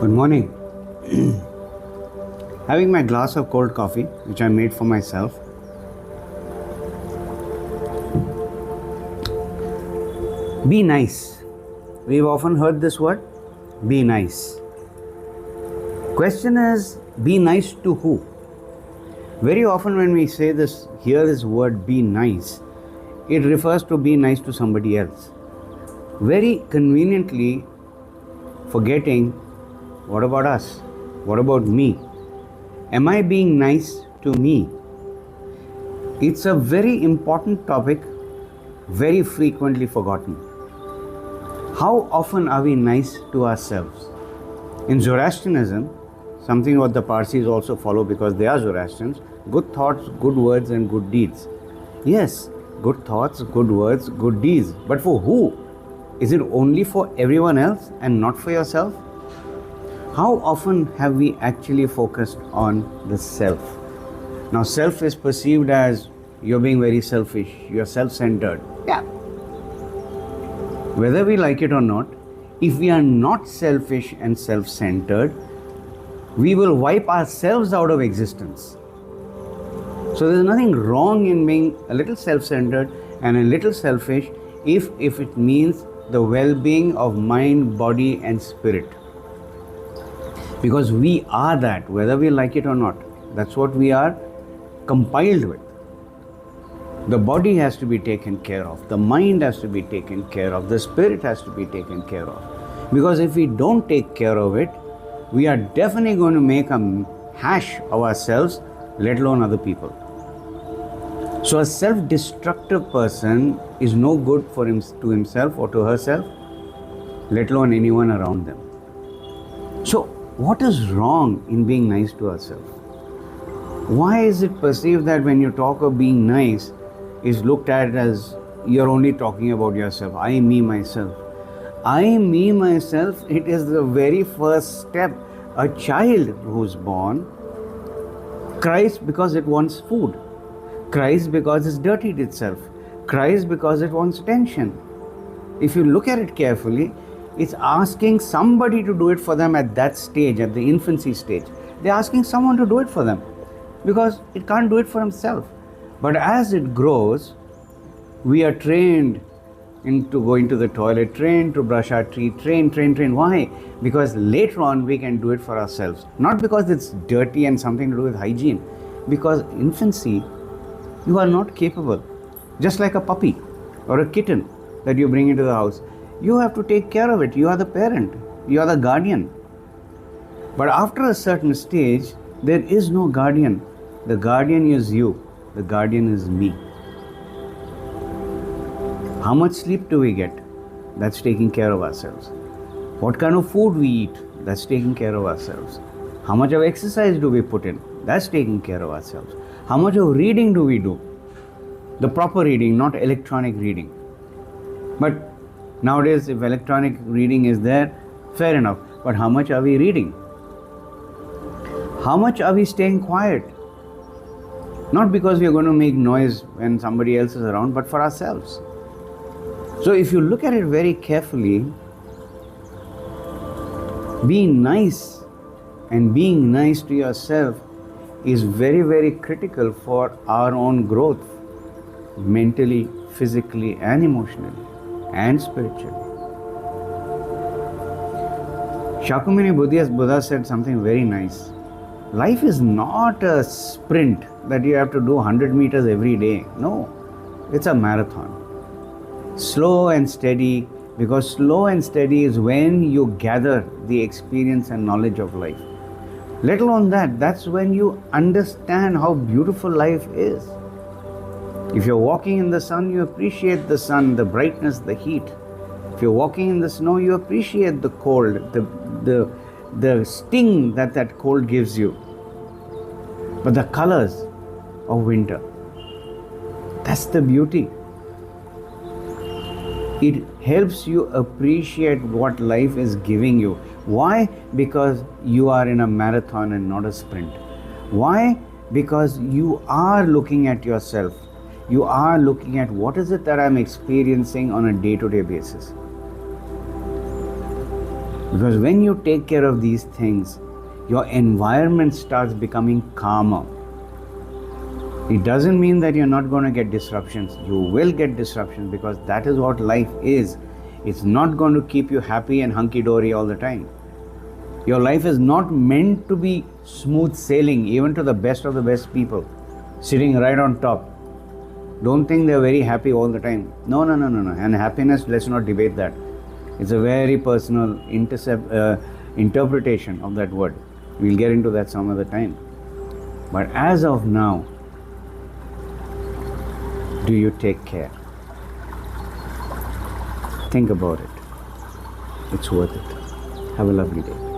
Good morning. Having my glass of cold coffee, which I made for myself. Be nice. We've often heard this word, be nice. Question is, be nice to who? Very often when we say this, hear this word, be nice, it refers to be nice to somebody else. Very conveniently forgetting, what about us? What about me? Am I being nice to me? It's a very important topic, very frequently forgotten. How often are we nice to ourselves? In Zoroastrianism, something what the Parsis also follow because they are Zoroastrians, good thoughts, good words and good deeds. Yes, good thoughts, good words, good deeds. But for who? Is it only for everyone else and not for yourself? How often have we actually focused on the self? Now, self is perceived as you're being very selfish, you're self-centered. Yeah. Whether we like it or not, if we are not selfish and self-centered, we will wipe ourselves out of existence. So there's nothing wrong in being a little self-centered and a little selfish if it means the well-being of mind, body and spirit. Because we are that, whether we like it or not. That's what we are compiled with. The body has to be taken care of, the mind has to be taken care of, the spirit has to be taken care of. Because if we don't take care of it, we are definitely going to make a hash of ourselves, let alone other people. So a self-destructive person is no good for to himself or to herself, let alone anyone around them. So what is wrong in being nice to ourselves? Why is it perceived that when you talk of being nice, is looked at as you're only talking about yourself, I, me, myself. I, me, myself, it is the very first step. A child who's born cries because it wants food, cries because it's dirtied itself, cries because it wants attention. If you look at it carefully, it's asking somebody to do it for them at that stage, at the infancy stage. They're asking someone to do it for them because it can't do it for himself. But as it grows, we are trained into going to the toilet, trained to brush our teeth, trained. Why? Because later on we can do it for ourselves. Not because it's dirty and something to do with hygiene. Because infancy, you are not capable. Just like a puppy or a kitten that you bring into the house. You have to take care of it. You are the parent. You are the guardian. But after a certain stage, there is no guardian. The guardian is you. The guardian is me. How much sleep do we get? That's taking care of ourselves. What kind of food we eat? That's taking care of ourselves. How much of exercise do we put in? That's taking care of ourselves. How much of reading do we do? The proper reading, not electronic reading. But nowadays, if electronic reading is there, fair enough. But how much are we reading? How much are we staying quiet? Not because we are going to make noise when somebody else is around, but for ourselves. So if you look at it very carefully, being nice and being nice to yourself is very, very critical for our own growth, mentally, physically and emotionally and spiritually. Shakyamuni Buddha said something very nice. Life is not a sprint that you have to do 100 meters every day. No, it's a marathon. Slow and steady, because slow and steady is when you gather the experience and knowledge of life. Let alone that, that's when you understand how beautiful life is. If you're walking in the sun, you appreciate the sun, the brightness, the heat. If you're walking in the snow, you appreciate the cold, the sting that cold gives you. But the colors of winter, that's the beauty. It helps you appreciate what life is giving you. Why? Because you are in a marathon and not a sprint. Why? Because you are looking at yourself. You are looking at what is it that I'm experiencing on a day-to-day basis. Because when you take care of these things, your environment starts becoming calmer. It doesn't mean that you're not going to get disruptions. You will get disruptions because that is what life is. It's not going to keep you happy and hunky-dory all the time. Your life is not meant to be smooth sailing, even to the best of the best people, sitting right on top. Don't think they're very happy all the time. No. And happiness, let's not debate that. It's a very personal interpretation of that word. We'll get into that some other time. But as of now, do you take care? Think about it. It's worth it. Have a lovely day.